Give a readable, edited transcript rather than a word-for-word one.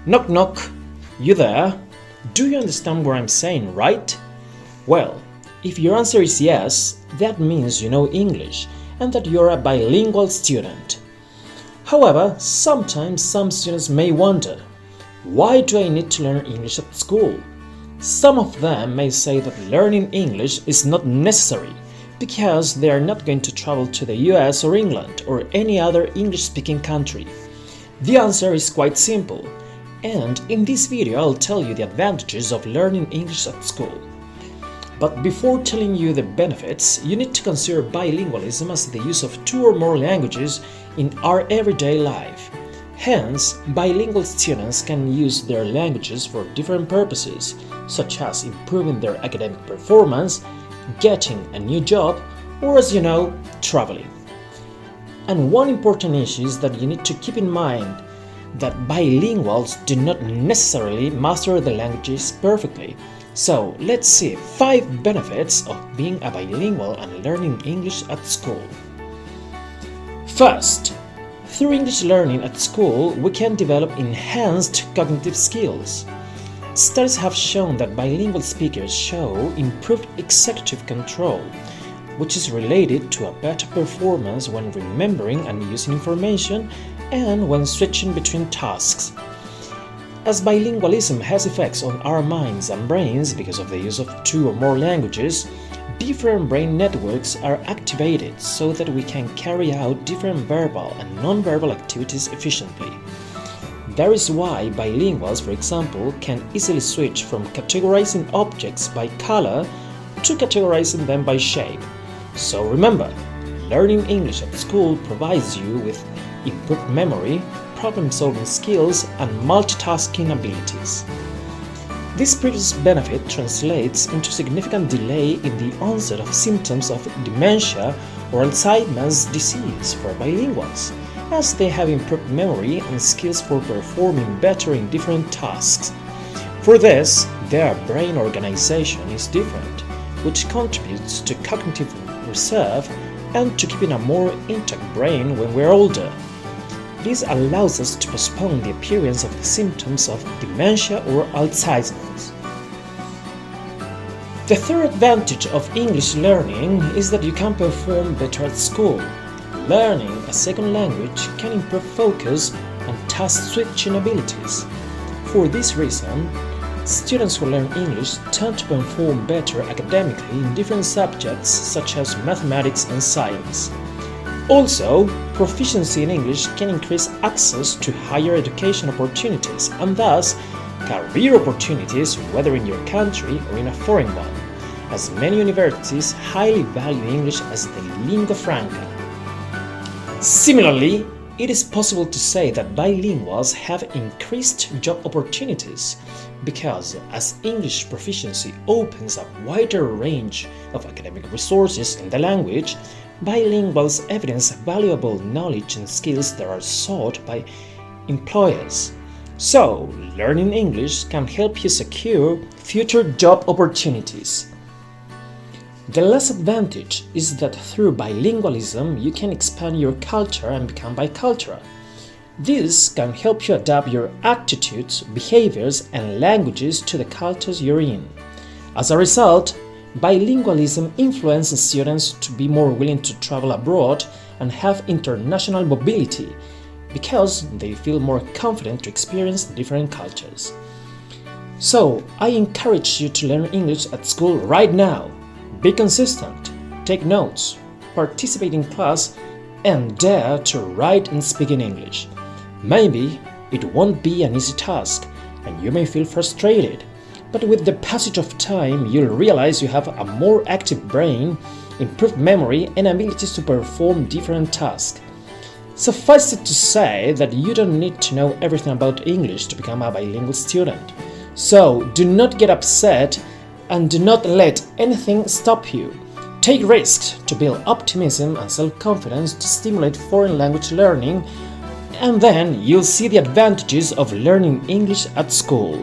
Knock knock, you there? Do you understand what I'm saying, right? Well, if your answer is yes, that means you know English and that you're a bilingual student. However, sometimes some students may wonder, why do I need to learn English at school? Some of them may say that learning English is not necessary because they are not going to travel to the US or England or any other English-speaking country. The answer is quite simple, and in this video I'll tell you the advantages of learning English at school. But before telling you the benefits, you need to consider bilingualism as the use of two or more languages in our everyday life. Hence, bilingual students can use their languages for different purposes, such as improving their academic performance, getting a new job, or as you know, traveling. And one important issue is that you need to keep in mind that bilinguals do not necessarily master the languages perfectly. So let's see 5 benefits of being a bilingual and learning English at school. First, through English learning at school, we can develop enhanced cognitive skills. Studies have shown that bilingual speakers show improved executive control, which is related to a better performance when remembering and using information and when switching between tasks. As bilingualism has effects on our minds and brains because of the use of 2 or more languages, different brain networks are activated so that we can carry out different verbal and non-verbal activities efficiently. That is why bilinguals, for example, can easily switch from categorizing objects by color to categorizing them by shape. So remember, learning English at school provides you with improved memory, problem-solving skills, and multitasking abilities. This previous benefit translates into significant delay in the onset of symptoms of dementia or Alzheimer's disease for bilinguals, as they have improved memory and skills for performing better in different tasks. For this, their brain organization is different, which contributes to cognitive reserve and to keeping a more intact brain when we're older. This allows us to postpone the appearance of the symptoms of dementia or Alzheimer's. The third advantage of English learning is that you can perform better at school. Learning a second language can improve focus and task switching abilities. For this reason, students who learn English tend to perform better academically in different subjects such as mathematics and science. Also, proficiency in English can increase access to higher education opportunities and thus career opportunities whether in your country or in a foreign one, as many universities highly value English as the lingua franca. Similarly, it is possible to say that bilinguals have increased job opportunities because as English proficiency opens a wider range of academic resources in the language, bilinguals evidence valuable knowledge and skills that are sought by employers. So, learning English can help you secure future job opportunities. The last advantage is that through bilingualism you can expand your culture and become bicultural. This can help you adapt your attitudes, behaviors, and languages to the cultures you're in. As a result, bilingualism influences students to be more willing to travel abroad and have international mobility because they feel more confident to experience different cultures. So, I encourage you to learn English at school right now. Be consistent, take notes, participate in class, and dare to write and speak in English. Maybe it won't be an easy task, and you may feel frustrated, but with the passage of time, you'll realize you have a more active brain, improved memory, and abilities to perform different tasks. Suffice it to say that you don't need to know everything about English to become a bilingual student. So do not get upset and do not let anything stop you. Take risks to build optimism and self-confidence to stimulate foreign language learning, and then you'll see the advantages of learning English at school.